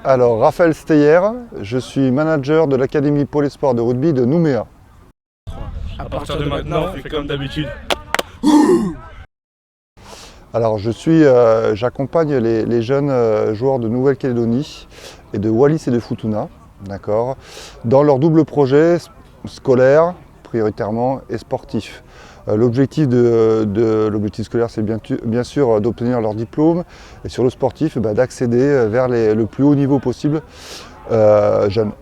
Alors, Raphaël Steyer, je suis manager de l'Académie Pôle Espoir de rugby de Nouméa. À partir de maintenant, on fait comme d'habitude. Alors, j'accompagne les jeunes joueurs de Nouvelle-Calédonie et de Wallis et de Futuna, d'accord, dans leur double projet scolaire, prioritairement, et sportif. L'objectif scolaire, c'est bien sûr d'obtenir leur diplôme, et sur le sportif, d'accéder vers le plus haut niveau possible jeune.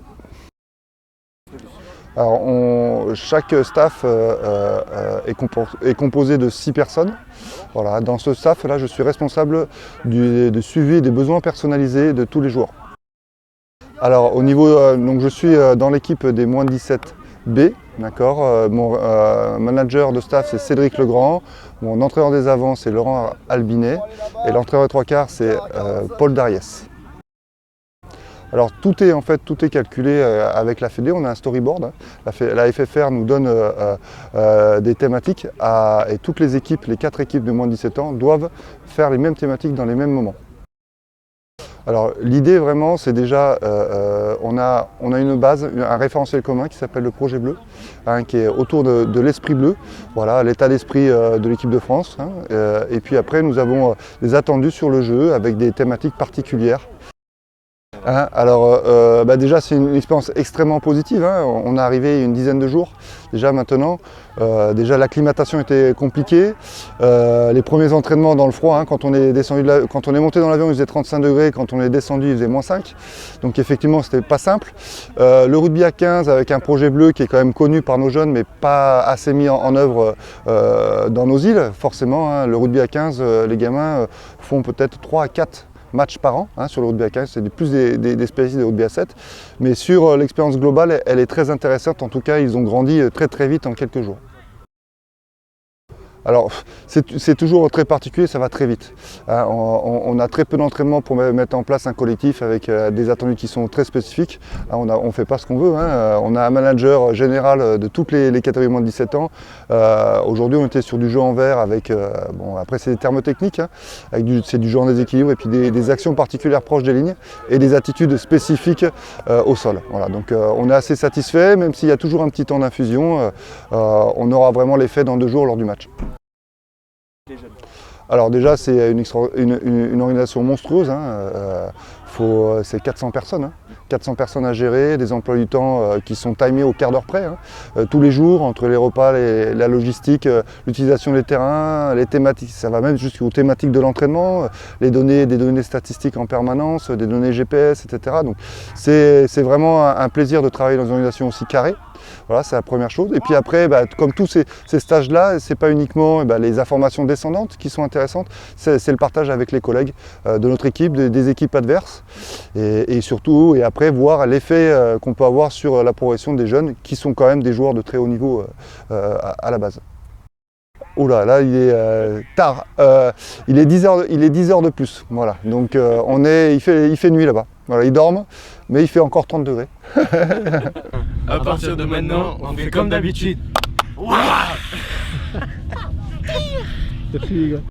Alors, chaque staff est composé de 6 personnes. Voilà, dans ce staff-là, je suis responsable du suivi et des besoins personnalisés de tous les joueurs. Alors, au niveau, donc je suis dans l'équipe des moins 17 B, d'accord. Mon manager de staff, c'est Cédric Legrand. Mon entraîneur des avants, c'est Laurent Albinet. Et l'entraîneur des trois quarts, c'est Paul Dariès. Alors tout est calculé avec la Fédé, on a un storyboard. La FFR nous donne des thématiques et toutes les équipes, les 4 équipes de moins de 17 ans, doivent faire les mêmes thématiques dans les mêmes moments. Alors l'idée vraiment, c'est déjà, on a une base, un référentiel commun qui s'appelle le projet bleu, qui est autour de l'esprit bleu, voilà, l'état d'esprit de l'équipe de France. Et puis après, nous avons des attendus sur le jeu avec des thématiques particulières. Alors déjà c'est une expérience extrêmement positive, on est arrivé il y a une dizaine de jours déjà maintenant. Déjà l'acclimatation était compliquée, les premiers entraînements dans le froid, quand on est monté dans l'avion il faisait 35 degrés, quand on est descendu il faisait -5, donc effectivement c'était pas simple. Le rugby à 15 avec un projet bleu qui est quand même connu par nos jeunes mais pas assez mis en œuvre dans nos îles forcément, le rugby à 15 les gamins font peut-être 3 à 4 matchs par an sur le rugby à 15, c'est plus des spécialistes de rugby à 7. Mais sur l'expérience globale, elle est très intéressante. En tout cas, ils ont grandi très vite en quelques jours. Alors, c'est toujours très particulier, ça va très vite. On a très peu d'entraînement pour mettre en place un collectif avec des attendus qui sont très spécifiques. On ne fait pas ce qu'on veut. On a un manager général de toutes les catégories moins de 17 ans. Aujourd'hui, on était sur du jeu en vert avec, après c'est des termes techniques, c'est du jeu en déséquilibre et puis des actions particulières proches des lignes et des attitudes spécifiques au sol. Voilà, donc on est assez satisfait, même s'il y a toujours un petit temps d'infusion. On aura vraiment l'effet dans 2 jours lors du match. Alors déjà c'est une organisation monstrueuse, c'est 400 personnes, 400 personnes à gérer, des emplois du temps qui sont timés au quart d'heure près, tous les jours, entre les repas, la logistique, l'utilisation des terrains, les thématiques, ça va même jusqu'aux thématiques de l'entraînement, des données statistiques en permanence, des données GPS, etc. Donc c'est vraiment un plaisir de travailler dans une organisation aussi carrée. Voilà, c'est la première chose. Et puis après, comme tous ces stages-là, ce n'est pas uniquement les informations descendantes qui sont intéressantes, c'est le partage avec les collègues de notre équipe, des équipes adverses. Et surtout, et après, voir l'effet qu'on peut avoir sur la progression des jeunes qui sont quand même des joueurs de très haut niveau à la base. Oula, là il est tard, il est 10 heures de plus, voilà. Donc il fait nuit là-bas, voilà, ils dorment, mais il fait encore 30 degrés. À partir de maintenant, on fait comme d'habitude. Merci les gars.